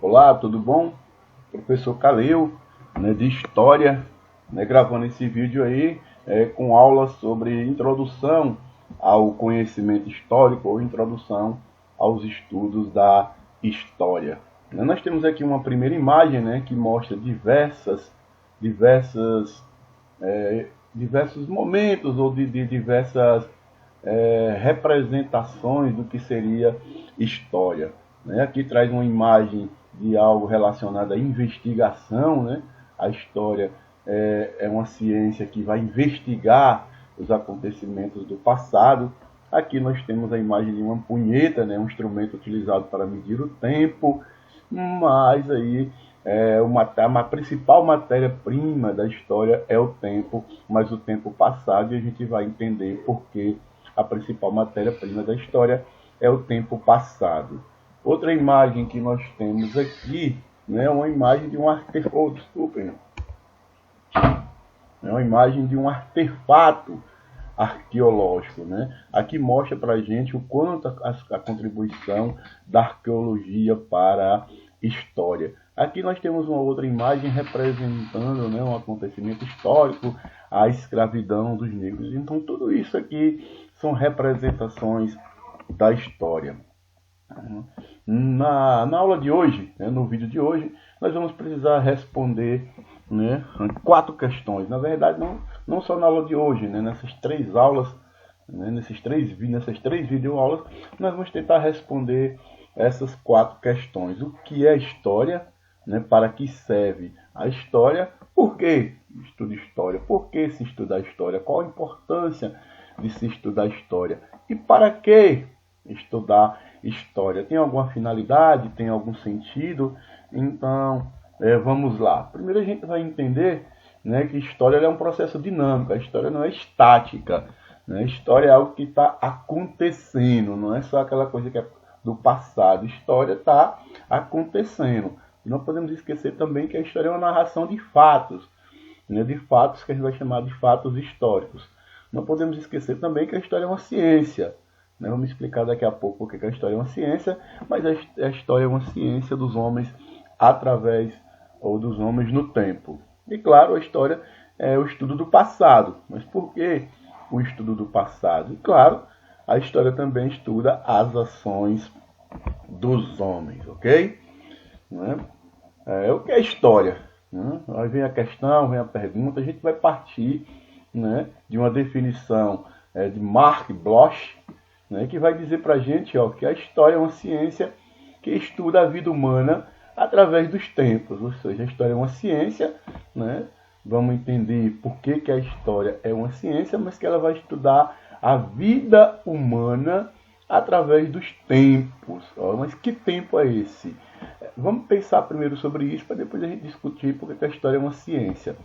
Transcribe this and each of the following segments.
Olá, tudo bom? Professor Calil, de História, gravando esse vídeo aí com aulas sobre introdução ao conhecimento histórico ou introdução aos estudos da história. Nós temos aqui uma primeira imagem que mostra diversos momentos ou de diversas representações do que seria história. Aqui traz uma imagem de algo relacionado à investigação. A história é uma ciência que vai investigar os acontecimentos do passado. Aqui nós temos a imagem de uma punheta, um instrumento utilizado para medir o tempo, mas aí a principal matéria-prima da história é o tempo, mas o tempo passado, e a gente vai entender por que a principal matéria-prima da história é o tempo passado. Outra imagem que nós temos aqui é uma imagem de um artefato, é uma imagem de um artefato arqueológico. Aqui mostra para a gente o quanto a contribuição da arqueologia para a história. Aqui nós temos uma outra imagem representando um acontecimento histórico, a escravidão dos negros. Então tudo isso aqui são representações da história. Na aula de hoje, no vídeo de hoje, nós vamos precisar responder 4 questões. Na verdade, não só na aula de hoje, nessas 3 aulas, nessas três videoaulas, nós vamos tentar responder essas 4 questões. O que é história? Para que serve a história? Por que estuda história? Por que se estuda a história? Qual a importância de se estudar a história? E para que estudar história? Tem alguma finalidade? Tem algum sentido? Então, vamos lá. Primeiro a gente vai entender que história é um processo dinâmico. A história não é estática. A história é algo que está acontecendo. Não é só aquela coisa que é do passado. A história está acontecendo. E não podemos esquecer também que a história é uma narração de fatos. De fatos que a gente vai chamar de fatos históricos. Não podemos esquecer também que a história é uma ciência. Vamos explicar daqui a pouco porque a história é uma ciência, mas a história é uma ciência dos homens através ou dos homens no tempo. E claro, a história é o estudo do passado. Mas por que o estudo do passado? E claro, a história também estuda as ações dos homens, ok? O que é história? Aí vem a questão, vem a pergunta, a gente vai partir de uma definição de Mark Bloch, que vai dizer para a gente que a história é uma ciência que estuda a vida humana através dos tempos. Ou seja, a história é uma ciência, vamos entender por que a história é uma ciência, mas que ela vai estudar a vida humana através dos tempos. Mas que tempo é esse? Vamos pensar primeiro sobre isso, para depois a gente discutir por que a história é uma ciência.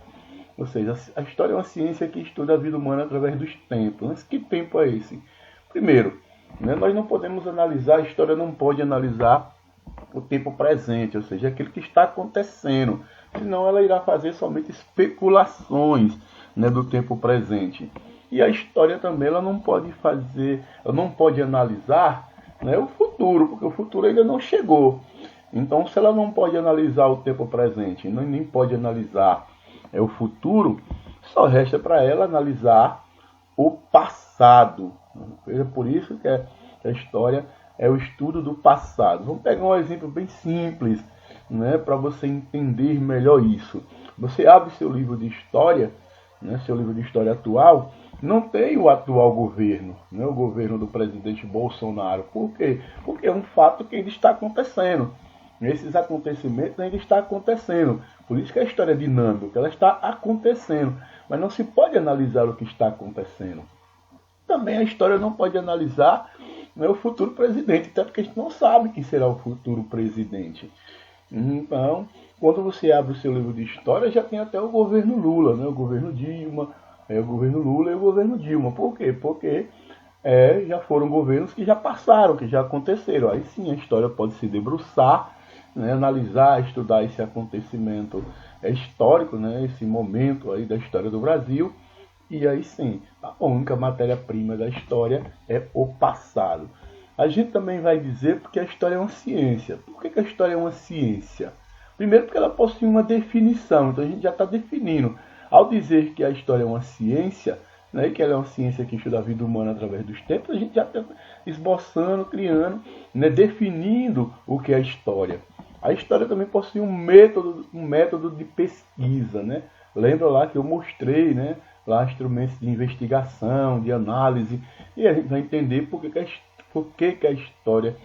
Ou seja, a história é uma ciência que estuda a vida humana através dos tempos. Mas que tempo é esse? Primeiro, nós não podemos analisar, a história não pode analisar o tempo presente, ou seja, aquilo que está acontecendo. Senão ela irá fazer somente especulações do tempo presente. E a história também ela não pode analisar o futuro, porque o futuro ainda não chegou. Então, se ela não pode analisar o tempo presente, nem pode analisar o futuro, só resta para ela analisar o passado. É por isso que a história é o estudo do passado. Vamos pegar um exemplo bem simples, para você entender melhor isso. Você abre seu livro de história, seu livro de história atual, não tem o atual governo, o governo do presidente Bolsonaro. Por quê? Porque é um fato que ainda está acontecendo. Esses acontecimentos ainda estão acontecendo. Por isso que a história é dinâmica, ela está acontecendo. Mas não se pode analisar o que está acontecendo. Também a história não pode analisar o futuro presidente, até porque a gente não sabe quem será o futuro presidente. Então, quando você abre o seu livro de história, já tem até o governo Lula, o governo Dilma, o governo Lula e o governo Dilma. Por quê? Porque já foram governos que já passaram, que já aconteceram. Aí sim a história pode se debruçar, analisar, estudar esse acontecimento histórico, esse momento aí da história do Brasil. E aí sim, a única matéria-prima da história é o passado. A gente também vai dizer porque a história é uma ciência. Por que a história é uma ciência? Primeiro porque ela possui uma definição, então a gente já está definindo. Ao dizer que a história é uma ciência, né, que ela é uma ciência que estuda a vida humana através dos tempos, a gente já está esboçando, criando, né, definindo o que é a história. A história também possui um método de pesquisa, né? Lembra lá que eu mostrei, né, lá instrumentos de investigação, de análise, e a gente vai entender por que a história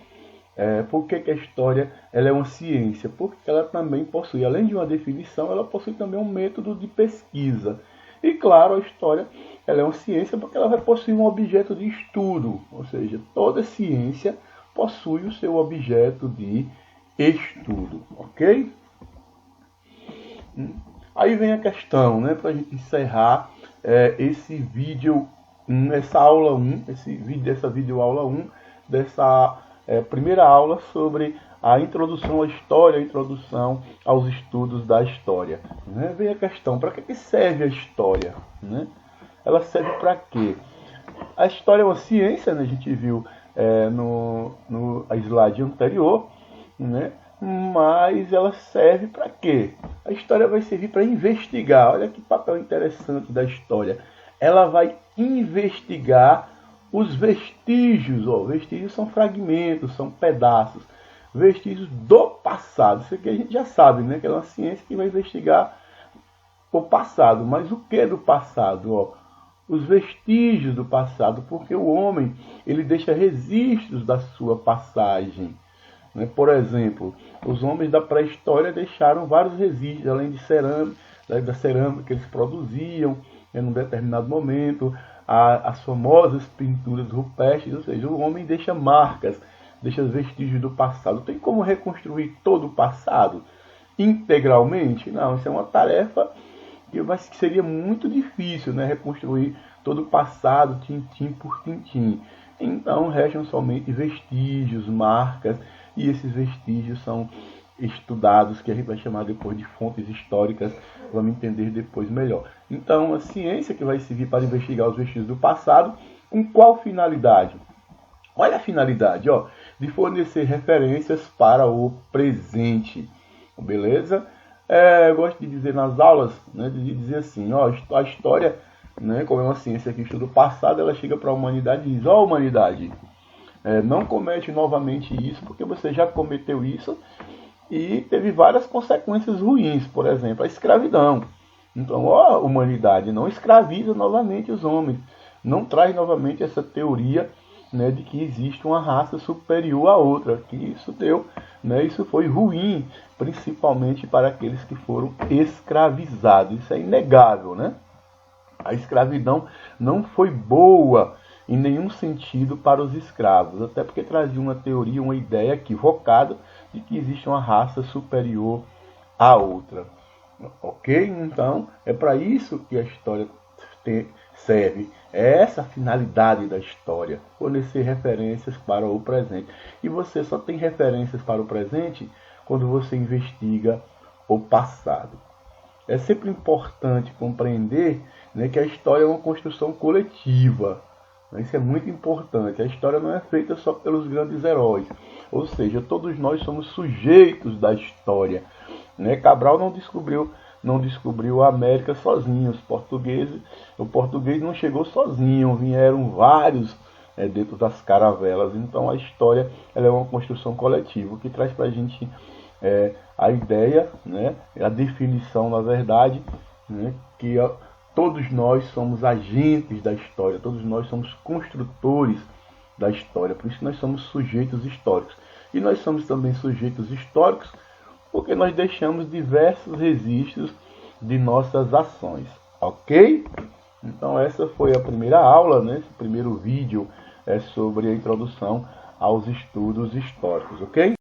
ela é uma ciência, porque ela também possui, além de uma definição, ela possui também um método de pesquisa. E claro, a história ela é uma ciência porque ela vai possuir um objeto de estudo, ou seja, toda ciência possui o seu objeto de estudo, ok? Aí vem a questão, né, para a gente encerrar esse vídeo, essa aula 1, essa videoaula 1, dessa primeira aula sobre a introdução à história, a introdução aos estudos da história. Né? Vem a questão, para que serve a história? Né? Ela serve para quê? A história é uma ciência, né? A gente viu no slide anterior, né? Mas ela serve para quê? A história vai servir para investigar. Olha que papel interessante da história. Ela vai investigar os vestígios. Vestígios são fragmentos, são pedaços. Vestígios do passado. Isso aqui a gente já sabe, né? Que é uma ciência que vai investigar o passado. Mas o que do passado? Os vestígios do passado. Porque o homem ele deixa registros da sua passagem. Por exemplo, os homens da pré-história deixaram vários registros, além de cerâmica, da cerâmica que eles produziam em um determinado momento, as famosas pinturas rupestres, ou seja, o homem deixa marcas, deixa vestígios do passado. Tem como reconstruir todo o passado integralmente? Não, isso é uma tarefa que seria muito difícil, né? Reconstruir todo o passado, tintim por tintim. Então, restam somente vestígios, marcas, e esses vestígios são estudados, que a gente vai chamar depois de fontes históricas, vamos entender depois melhor. Então, a ciência que vai servir para investigar os vestígios do passado, com qual finalidade? Olha a finalidade, de fornecer referências para o presente, beleza? Eu gosto de dizer nas aulas, né, de dizer assim, a história, né, como é uma ciência que estuda o passado, ela chega para a humanidade e diz, humanidade, não comete novamente isso, porque você já cometeu isso e teve várias consequências ruins, por exemplo, a escravidão. Então, humanidade, não escraviza novamente os homens, não traz novamente essa teoria, né, de que existe uma raça superior à outra, que isso deu, né, isso foi ruim, principalmente para aqueles que foram escravizados. Isso é inegável, né? A escravidão não foi boa em nenhum sentido para os escravos, até porque trazia uma teoria, uma ideia equivocada de que existe uma raça superior à outra. Ok? Então, é para isso que a história serve. É essa a finalidade da história, fornecer referências para o presente. E você só tem referências para o presente quando você investiga o passado. É sempre importante compreender, né, que a história é uma construção coletiva. Isso é muito importante. A história não é feita só pelos grandes heróis. Ou seja, todos nós somos sujeitos da história. Né? Cabral não descobriu a América sozinho. O português não chegou sozinho. Vieram vários dentro das caravelas. Então a história ela é uma construção coletiva, o que traz para a gente a ideia, né? A definição, na verdade, né? Que todos nós somos agentes da história, todos nós somos construtores da história, por isso nós somos sujeitos históricos. E nós somos também sujeitos históricos porque nós deixamos diversos registros de nossas ações, ok? Então essa foi a primeira aula, né? Esse primeiro vídeo sobre a introdução aos estudos históricos, ok?